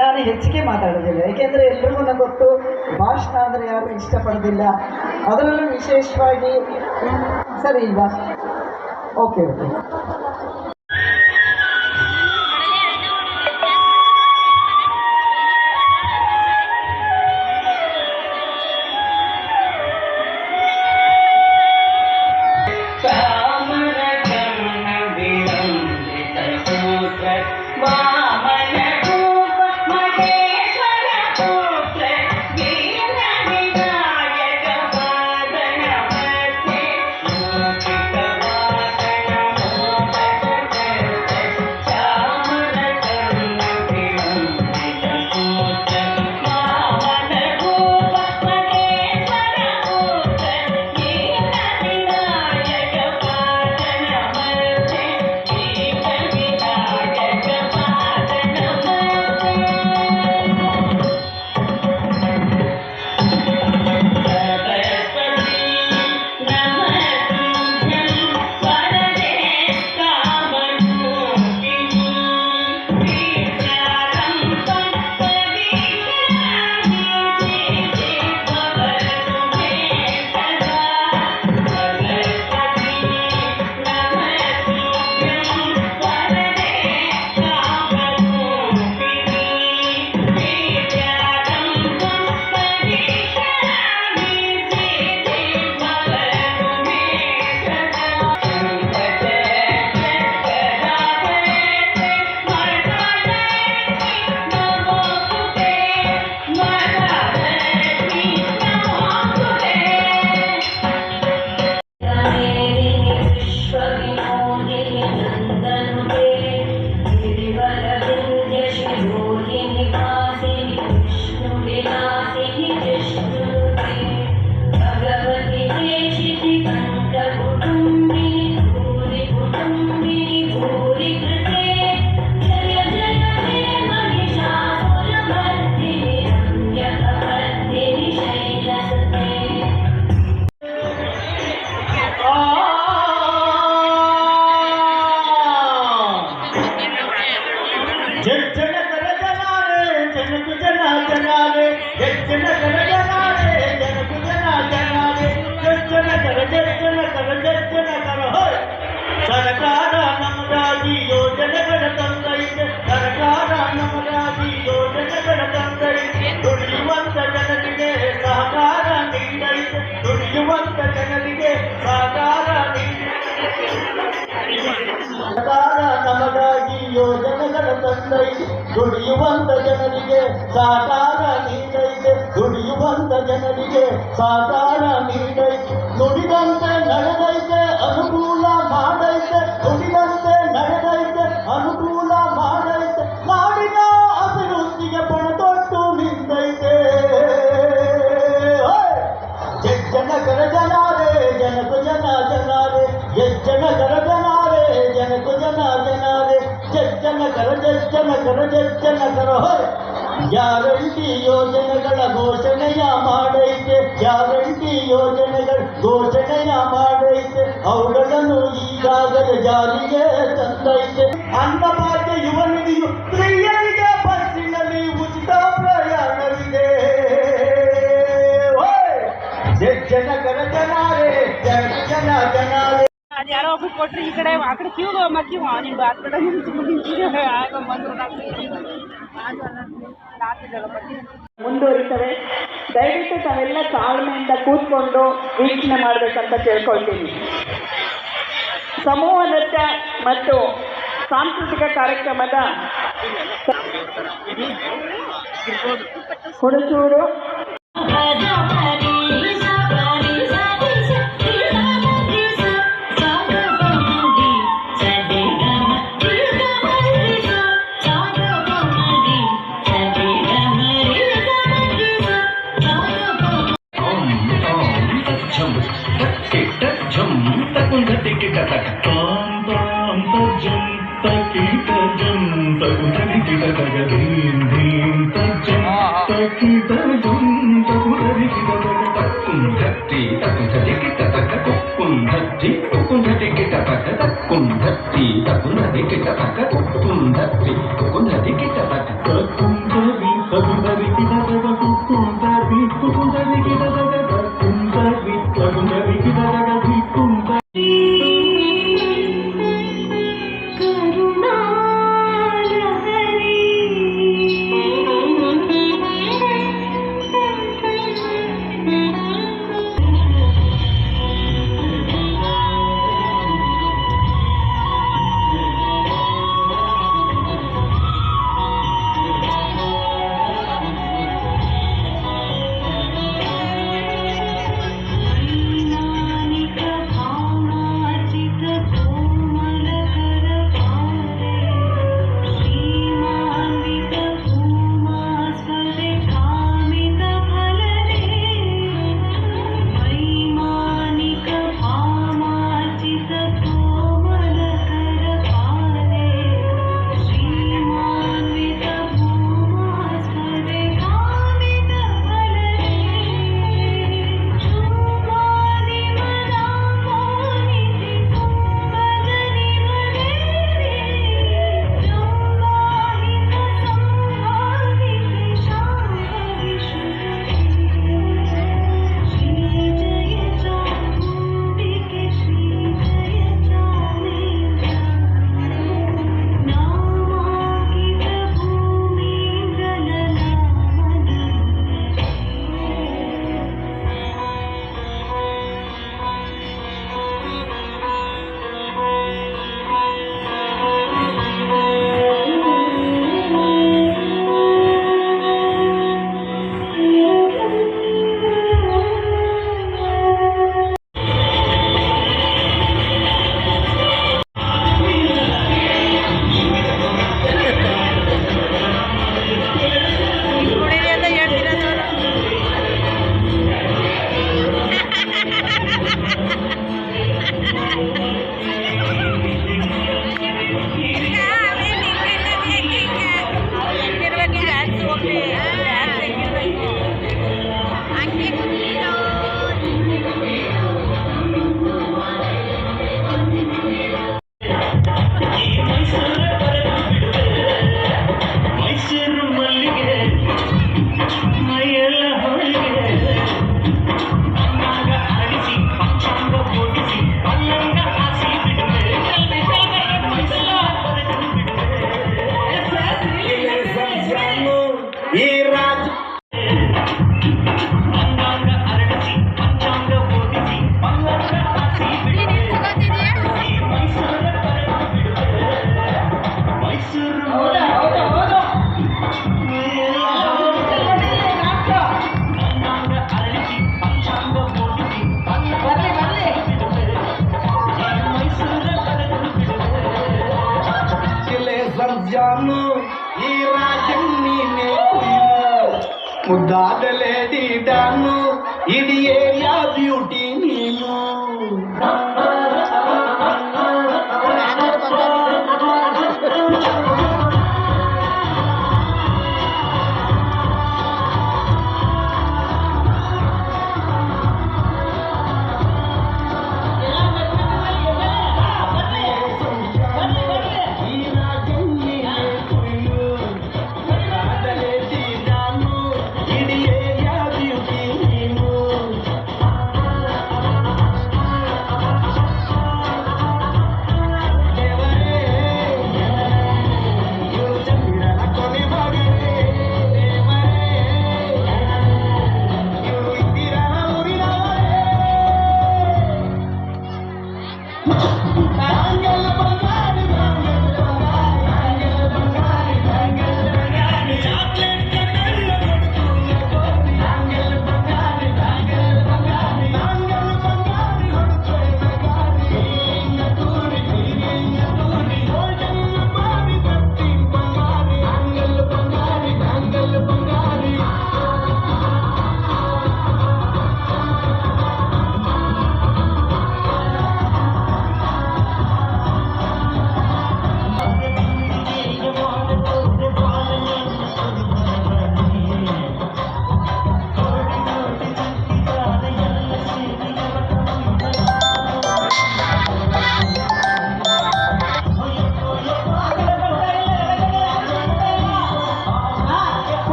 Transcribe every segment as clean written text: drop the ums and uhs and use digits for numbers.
ನಾನು ಹೆಚ್ಚಿಗೆ ಮಾತಾಡೋದಿಲ್ಲ, ಏಕೆಂದರೆ ಎಲ್ರಿಗೂ ನನಗೆ ಗೊತ್ತು ಭಾಷಣ ಅಂದರೆ ಯಾರು ಇಷ್ಟಪಡೋದಿಲ್ಲ, ಅದರಲ್ಲೂ ವಿಶೇಷವಾಗಿ ಸರಿ ಇಲ್ವಾ? Okay okay. ಸರ್ಕಾರ ನಮಗಾಗಿ ಯೋಜನೆಗಳ ತಂದೈತೆ, ಸರ್ಕಾರ ನಮಗಾಗಿ ಯೋಜನೆಗಳ ತಂದೈತೆ, ದುಡಿಯುವಂತ ಜನರಿಗೆ ಸಹಕಾರ ನೀಡೈತೆ, ದುಡಿಯುವಂತ ಜನರಿಗೆ ಸಹಕಾರ ಸರ್ಕಾರ ನಮಗಾಗಿ ಯೋಜನೆಗಳ ತಂದೈತೆ, ದುಡಿಯುವಂತ ಜನರಿಗೆ ಸಹಕಾರ ನೀಡೈತೆ, ದುಡಿಯುವಂತ ಜನರಿಗೆ ಸಹಕಾರ ನೀಡೈತೆ, ನುಡಿದಂತೆ ನಡೆದೈತೆ ಅನುಕೂಲ ಮಾಡೈತೆ, ನುಡಿದಂತೆ ನಡೆದೈತೆ ಅನುಕೂಲ ಮಾಡೈತೆ, ನಾಡಿನ ಅಭಿವೃದ್ಧಿಗೆ ಪಣತೊಟ್ಟು ನಿಂತೈತೆ. ಜನಕರ ಜನಾರೇ ಜನಕು ಜನ ಜನಾರೇ, ಜನಕರ ಜನಾರೇ ಜನಕು ಜನ ಜನಾರೇ, ಜನಕರ ಜನಕರ ಹೋಯ್. ಗ್ಯಾರಂಟಿ ಯೋಜನೆಗಳ ಘೋಷಣೆಯ ಮಾಡೈತೆ, ಗ್ಯಾರಂಟಿ ಯೋಜನೆಗಳ ಘೋಷಣೆಯ ಮಾಡೈತೆ, ಅವುಗಳನ್ನು ಈಗಾಗಲೇ ಜಾರಿಗೆ ತಂದೈತೆ. ಅನ್ನಭಾಗ್ಯ ಯುವ ನಿಧಿಯು ಸ್ತ್ರೀಯರಿಗೆ ಬಸ್ಸಿನಲ್ಲಿ ಉಚಿತ ಪ್ರಯಾಣವಿದೆ. ಜನಕರ ಜನಾರೇ ಜನ ಜನಾರೇ. ಅದು ಯಾರೋ ಒಬ್ಬರು ಕೊಟ್ಟರು, ಈ ಕಡೆ ಆ ಕಡೆ ಕ್ಯೂ ಮಕ್ಕಿ ನೀನು ಬಾತ್ಬೇಡ ಆಗ ಬಂದರು ಮುಂದುವರಿತವೆ. ದಯವಿಟ್ಟು ತಾವೆಲ್ಲ ತಾಳ್ಮೆಯಿಂದ ಕೂತ್ಕೊಂಡು ವೀಕ್ಷಣೆ ಮಾಡಬೇಕಂತ ಕೇಳ್ಕೊಳ್ತೀನಿ. ಸಮೂಹ ನೃತ್ಯ ಮತ್ತು ಸಾಂಸ್ಕೃತಿಕ ಕಾರ್ಯಕ್ರಮದ ಹುಣಸೂರು ಹೋಗ್ಲಿ ಹಂಗೆ ಕೂತಿರೋ ಮೈಸೂರು ಮಲ್ಲಿಗೆ ಮೈಯೆಲ್ಲ ಹೊಳಿಗೆ ಅನ್ನಾಗ ಅಡಿಸಿ ಪಂಚಾಂಗ ಓಡಿಸಿ ಅಲ್ಲಂಗ ಹಾಸಿ ಬಿಡುವೆ ಈ ರಾಜ ಅಂಗಾಂಗ ಅರಳಿಸಿ ಪಂಚಾಂಗ ಓಡಿಸಿ ಅಲ್ಲಂಗ ಹಾಸಿ ಬಿಡುವೆ ಮೈಸೂರ ಮೈಸೂರು ಜಾನು ಈ ರಾಜನ್ನೀನೇ ಮುದ್ದಾದಲೇ ಡಾನು ಇಡಿಯೇ ಯಾ ಬ್ಯೂಟಿ ನೀನು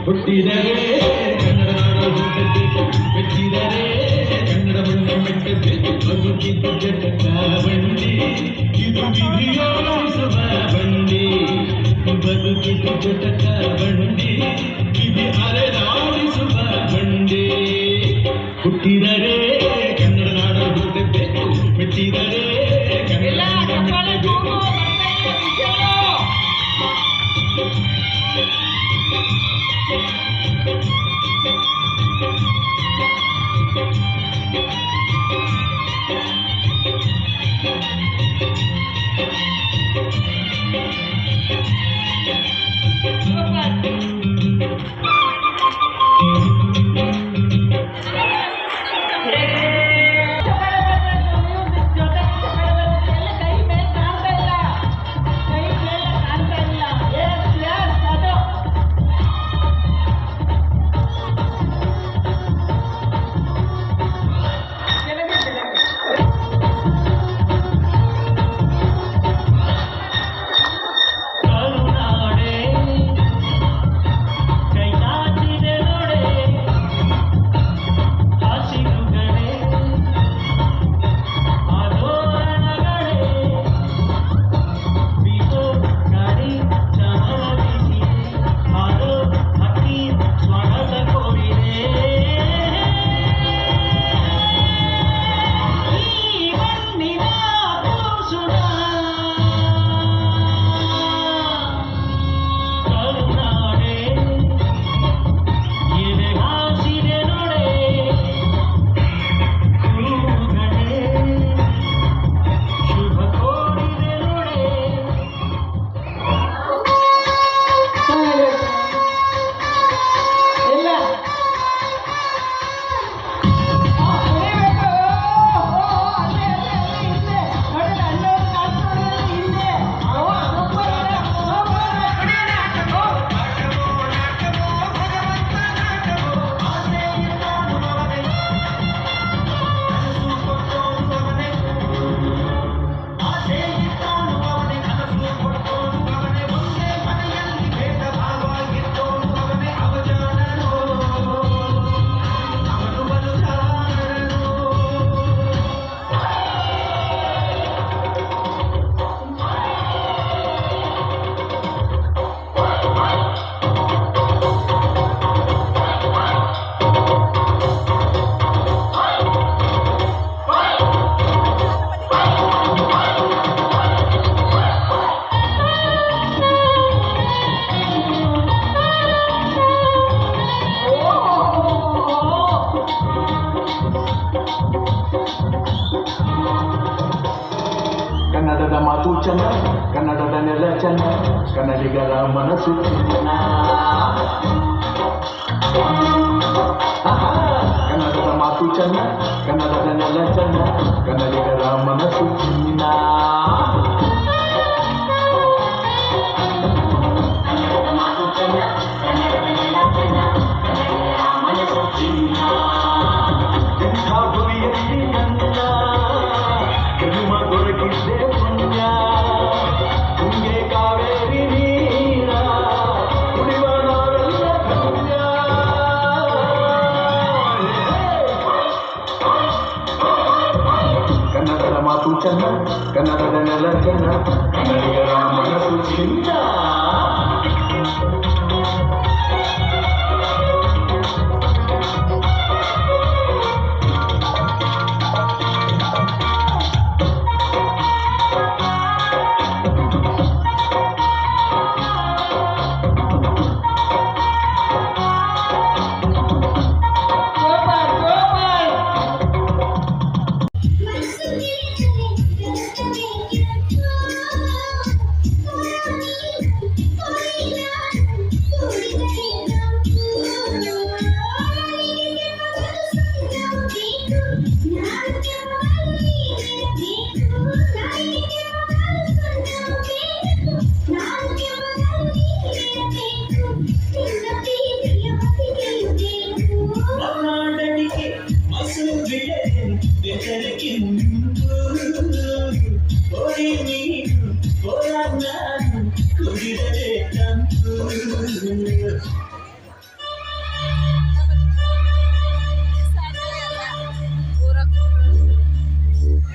ಹುಟ್ಟಿದರೆ ಕನ್ನಡ ಮೆಚ್ಚಿದರೆ ಕನ್ನಡ ಮಣ್ಣು ಮೆಟ್ಟದೆ ಬದುಕಿದ್ದು ಜಟಕ ಬಂಡಿ ಇದು ವಿಧಿಯೋಡಿಸುವ ಬಂಡಿ ಬದುಕಿದ್ದು ಜಟಕ ಬಂಡಿ ವಿಧಿ ಅರೆದಾಡಿಸುವ ಬಂಡಿ ಹುಟ್ಟಿದರೆ ಕನ್ನಡ ನಾಡು ಹುಟ್ಟಬೇಕು ಮೆಚ್ಚಿದರೆ ಕನ್ನಡ ಮೆಟ್ಟಬೇಕು ಮಾತು ಚೆನ್ನ, ಕನ್ನಡದ ನೆಲ ಚೆನ್ನ, ಕನ್ನಡಿಗರ ಮನಸ್ಸು ಚೆನ್ನ. ಕನ್ನಡದ ಮಾತು ಚೆನ್ನ, ಕನ್ನಡದ ನೆಲ ಚೆನ್ನ, ಕನ್ನಡಿಗರ ಮನಸ್ಸು ಚಿನ್ನ. ಎಂಥ ಗುರಿಯಲ್ಲಿ ನನ್ನ ಜನ್ಮ ದೊರಕಿದ್ದೆ ಪುಣ್ಯ, ತುಂಗೆ ಕಾವೇರಿ ನೀರ ಕುಡಿವ ನಾವೆಲ್ಲ ಪುಣ್ಯ. ಕನ್ನಡದ ಮಾತು ಚೆನ್ನ, ಕನ್ನಡದ ನೆಲ ಚೆನ್ನ, ಕನ್ನಡಿಗರ ಮನಸ್ಸು ಚಿನ್ನ.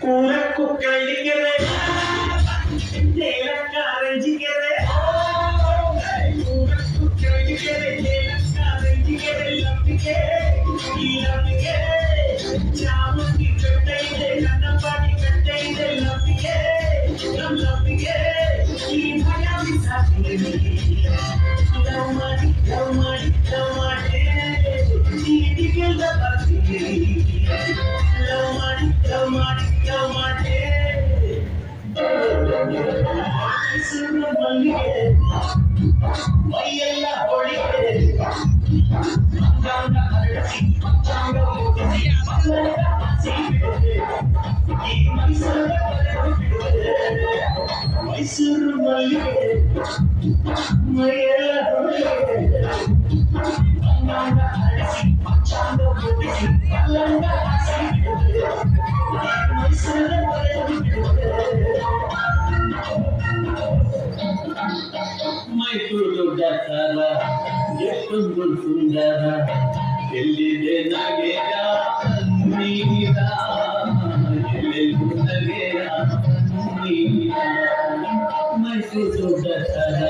ಕೂರಕ್ಕೂ ಕಳ್ಳಿಗೆರೆ ರಂಜಿಗೆರೆ ಕೂರಕ್ಕೂ ಕಳ್ಳಿಗೆರೆ ರಂಜಿಗೆರೆ ಲಂಬಿಗೆ ಈ ಲಂಬಿಗೆ ಚಾಮುಂಡಿ ಕಟ್ಟ ಇದೆ ನನ್ನ ಪಾಟಿ ಕಟ್ಟ ಇದೆ ಲಂಬಿಗೆ ನಮ್ಮ ಲಂಬಿಗೆ ಈ ಭಯ ಬಿಸಾಕಿದೆ ಲವ್ ಮಾಡಿ ಲವ್ ಮಾಡಿ ಲವ್ ಮಾಡಿ ಈಟಿಗೆಲ್ಲ ಬರ್ತೀನಿ ಲವ್ ಮಾಡಿ ಲವ್ ಮಾಡಿ ಲವ್ ಮಾಡಿ ಸುಳ್ಳು ಮಲ್ಲಿಗೆ ಮೈಯೆಲ್ಲ ಹೊಳಿಗೆ ಅಂಗಾಂಗ ಅರಳಿಸಿ ಅಂಗಾಂಗ ಮುಗಿಸಿ ಮಕ್ಕಳೆಲ್ಲ ಹಸಿ ಬಿಡುತ್ತೆ ಈ ಮೈಸೂರ ಬಿಡುತ್ತೆ ಮೈಸೂರು ಮಲ್ಲಿಗೆ ಮೈಯೆಲ್ಲ ಹೊಳಿಗೆ ಅಂಗಾಂಗ ಅರಳಿಸಿ ಅಂಗಾಂಗ ಮುಗಿಸಿ ಮಕ್ಕಳೆಲ್ಲ ಹಸಿ ಬಿಡುತ್ತೆ ಮೈಸೂರ ಮೈಸೂರು ದೊಡ್ಡ ಸಾರ ಎಷ್ಟೊಂದು ಸುಂದರ ಎಲ್ಲಿದೆ ನಗೆಯ ನೀರ ಎಲ್ಲೆಲ್ಲೂ ನಗೆಯ ನೀರ ಮೈಸೂರು ದೊಡ್ಡ ಸಾರ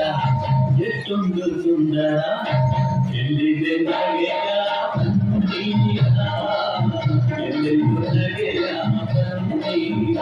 ಎಷ್ಟೊಂದು ಸುಂದರ ಎಲ್ಲಿದೆ ನಗೆಯ ನೀರ ಎಲ್ಲೆಲ್ಲೂ ನಗೆಯ ನೀರ